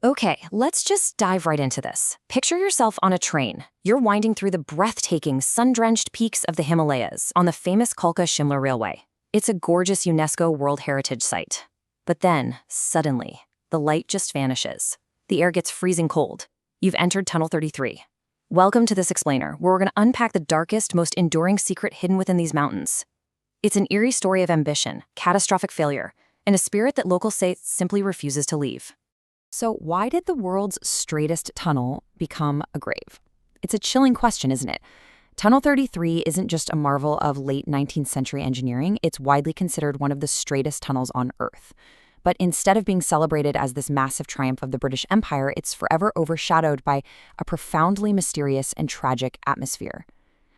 Okay, let's just dive right into this. Picture yourself on a train. You're winding through the breathtaking, sun-drenched peaks of the Himalayas on the famous Kalka Shimla Railway. It's a gorgeous UNESCO World Heritage Site. But then, suddenly, the light just vanishes. The air gets freezing cold. You've entered Tunnel 33. Welcome to this explainer, where we're going to unpack the darkest, most enduring secret hidden within these mountains. It's an eerie story of ambition, catastrophic failure, and a spirit that locals say simply refuses to leave. So why did the world's straightest tunnel become a grave? It's a chilling question, isn't it? Tunnel 33 isn't just a marvel of late 19th century engineering, it's widely considered one of the straightest tunnels on Earth. But instead of being celebrated as this massive triumph of the British Empire, it's forever overshadowed by a profoundly mysterious and tragic atmosphere.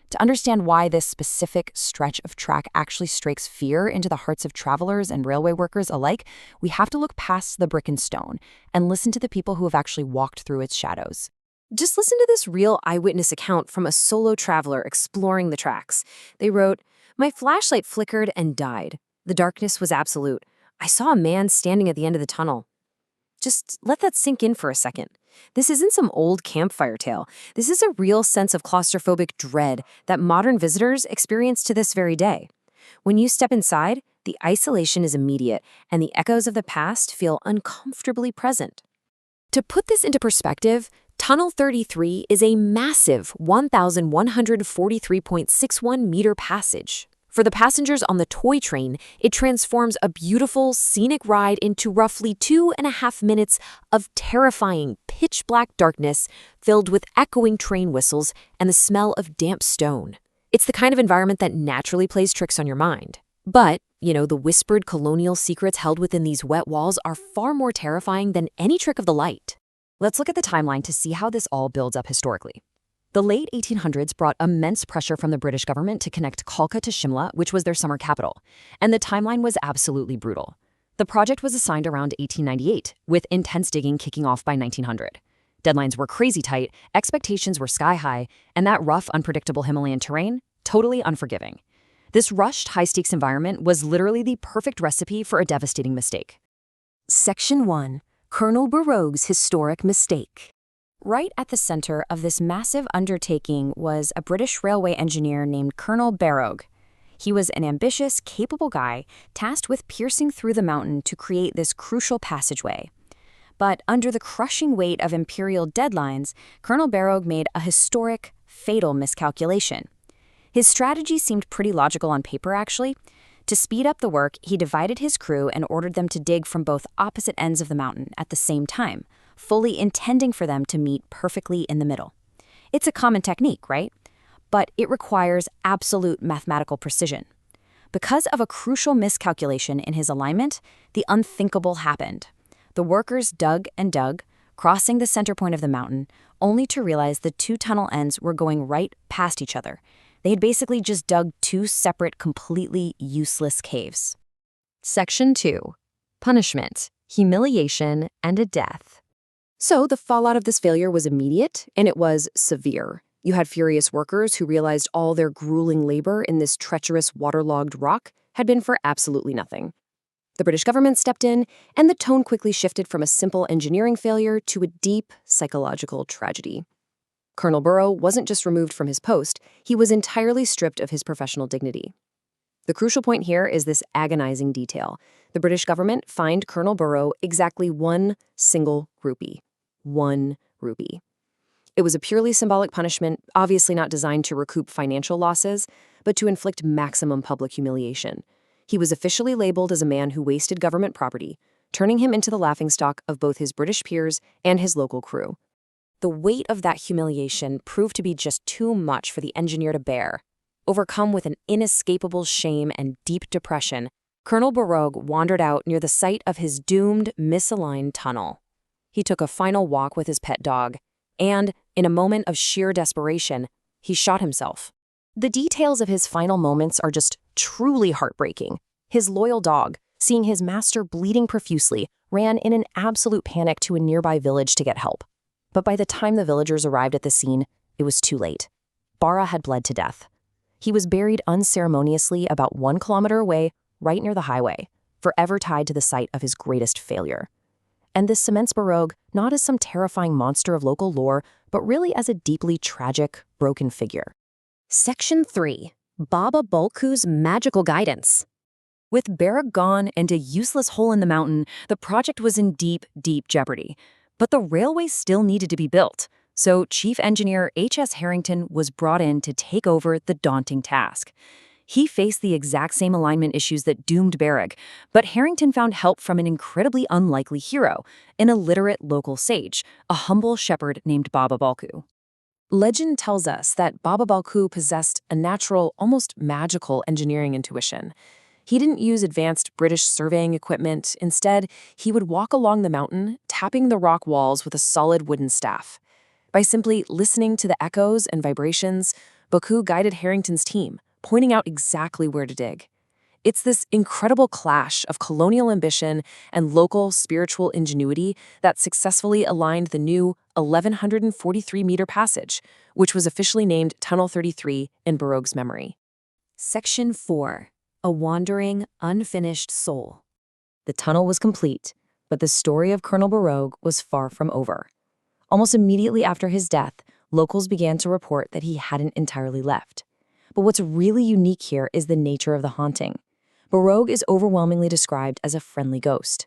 To understand why this specific stretch of track actually strikes fear into the hearts of travelers and railway workers alike, we have to look past the brick and stone and listen to the people who have actually walked through its shadows. Just listen to this real eyewitness account from a solo traveler exploring the tracks. They wrote, "My flashlight flickered and died. The darkness was absolute. I saw a man standing at the end of the tunnel." Just let that sink in for a second. This isn't some old campfire tale. This is a real sense of claustrophobic dread that modern visitors experience to this very day. When you step inside, the isolation is immediate, and the echoes of the past feel uncomfortably present. To put this into perspective, Tunnel 33 is a massive 1,143.61-meter passage. For the passengers on the toy train, it transforms a beautiful, scenic ride into roughly 2.5 minutes of terrifying, pitch-black darkness filled with echoing train whistles and the smell of damp stone. It's the kind of environment that naturally plays tricks on your mind. But, the whispered colonial secrets held within these wet walls are far more terrifying than any trick of the light. Let's look at the timeline to see how this all builds up historically. The late 1800s brought immense pressure from the British government to connect Kalka to Shimla, which was their summer capital, and the timeline was absolutely brutal. The project was assigned around 1898, with intense digging kicking off by 1900. Deadlines were crazy tight, expectations were sky high, and that rough, unpredictable Himalayan terrain, totally unforgiving. This rushed, high-stakes environment was literally the perfect recipe for a devastating mistake. Section 1. Colonel Barog's historic mistake. Right at the center of this massive undertaking was a British railway engineer named Colonel Barog. He was an ambitious, capable guy tasked with piercing through the mountain to create this crucial passageway. But under the crushing weight of imperial deadlines, Colonel Barog made a historic, fatal miscalculation. His strategy seemed pretty logical on paper, actually. To speed up the work, he divided his crew and ordered them to dig from both opposite ends of the mountain at the same time, fully intending for them to meet perfectly in the middle. It's a common technique, right? But it requires absolute mathematical precision. Because of a crucial miscalculation in his alignment, the unthinkable happened. The workers dug and dug, crossing the center point of the mountain, only to realize the two tunnel ends were going right past each other. They had basically just dug two separate, completely useless caves. Section 2. Punishment, humiliation, and a death. So the fallout of this failure was immediate, and it was severe. You had furious workers who realized all their grueling labor in this treacherous, waterlogged rock had been for absolutely nothing. The British government stepped in, and the tone quickly shifted from a simple engineering failure to a deep psychological tragedy. Colonel Barog wasn't just removed from his post, he was entirely stripped of his professional dignity. The crucial point here is this agonizing detail. The British government fined Colonel Barog exactly one single rupee. 1 rupee. It was a purely symbolic punishment, obviously not designed to recoup financial losses, but to inflict maximum public humiliation. He was officially labeled as a man who wasted government property, turning him into the laughingstock of both his British peers and his local crew. The weight of that humiliation proved to be just too much for the engineer to bear. Overcome with an inescapable shame and deep depression, Colonel Barog wandered out near the site of his doomed, misaligned tunnel. He took a final walk with his pet dog, and, in a moment of sheer desperation, he shot himself. The details of his final moments are just truly heartbreaking. His loyal dog, seeing his master bleeding profusely, ran in an absolute panic to a nearby village to get help. But by the time the villagers arrived at the scene, it was too late. Bara had bled to death. He was buried unceremoniously about 1 kilometer away, right near the highway, forever tied to the site of his greatest failure. And this cements Barog not as some terrifying monster of local lore, but really as a deeply tragic, broken figure. Section 3. Baba Balku's Magical Guidance. With Barog gone and a useless hole in the mountain, the project was in deep, deep jeopardy. But the railway still needed to be built, so Chief Engineer H.S. Harrington was brought in to take over the daunting task. He faced the exact same alignment issues that doomed Barog, but Harrington found help from an incredibly unlikely hero, an illiterate local sage, a humble shepherd named Baba Balku. Legend tells us that Baba Balku possessed a natural, almost magical engineering intuition. He didn't use advanced British surveying equipment. Instead, he would walk along the mountain, tapping the rock walls with a solid wooden staff. By simply listening to the echoes and vibrations, Balku guided Harrington's team, pointing out exactly where to dig. It's this incredible clash of colonial ambition and local spiritual ingenuity that successfully aligned the new 1,143-meter passage, which was officially named Tunnel 33 in Barog's memory. Section 4. A Wandering, Unfinished Soul. The tunnel was complete, but the story of Colonel Barog was far from over. Almost immediately after his death, locals began to report that he hadn't entirely left. But what's really unique here is the nature of the haunting. Barog is overwhelmingly described as a friendly ghost.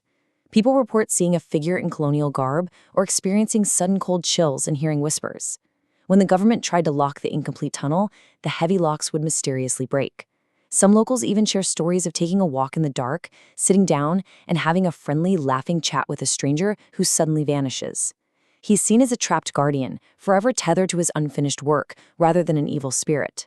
People report seeing a figure in colonial garb or experiencing sudden cold chills and hearing whispers. When the government tried to lock the incomplete tunnel, the heavy locks would mysteriously break. Some locals even share stories of taking a walk in the dark, sitting down, and having a friendly, laughing chat with a stranger who suddenly vanishes. He's seen as a trapped guardian, forever tethered to his unfinished work, rather than an evil spirit.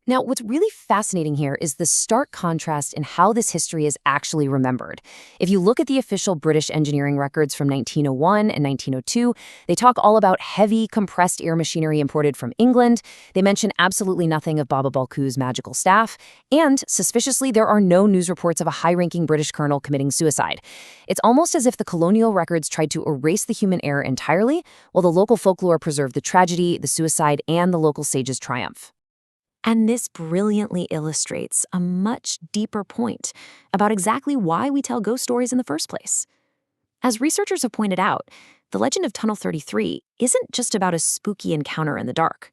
Now, what's really fascinating here is the stark contrast in how this history is actually remembered. If you look at the official British engineering records from 1901 and 1902, they talk all about heavy, compressed air machinery imported from England. They mention absolutely nothing of Baba Balku's magical staff. And, suspiciously, there are no news reports of a high-ranking British colonel committing suicide. It's almost as if the colonial records tried to erase the human error entirely, while the local folklore preserved the tragedy, the suicide, and the local sage's triumph. And this brilliantly illustrates a much deeper point about exactly why we tell ghost stories in the first place. As researchers have pointed out, the legend of Tunnel 33 isn't just about a spooky encounter in the dark.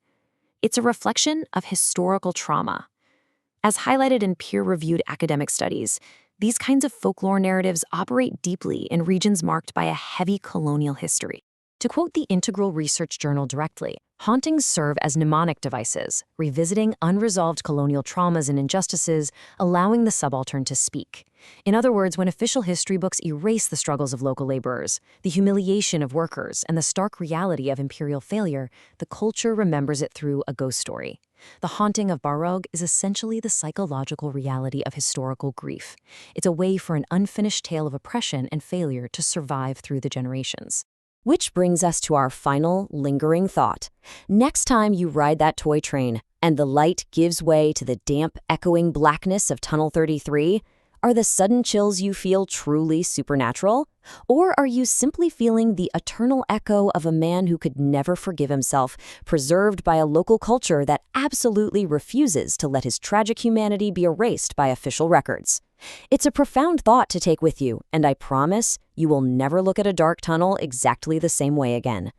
It's a reflection of historical trauma. As highlighted in peer-reviewed academic studies, these kinds of folklore narratives operate deeply in regions marked by a heavy colonial history. To quote the Integral Research Journal directly, hauntings serve as mnemonic devices, revisiting unresolved colonial traumas and injustices, allowing the subaltern to speak. In other words, when official history books erase the struggles of local laborers, the humiliation of workers, and the stark reality of imperial failure, the culture remembers it through a ghost story. The haunting of Barog is essentially the psychological reality of historical grief. It's a way for an unfinished tale of oppression and failure to survive through the generations. Which brings us to our final, lingering thought. Next time you ride that toy train and the light gives way to the damp, echoing blackness of Tunnel 33, are the sudden chills you feel truly supernatural? Or are you simply feeling the eternal echo of a man who could never forgive himself, preserved by a local culture that absolutely refuses to let his tragic humanity be erased by official records? It's a profound thought to take with you, and I promise you will never look at a dark tunnel exactly the same way again.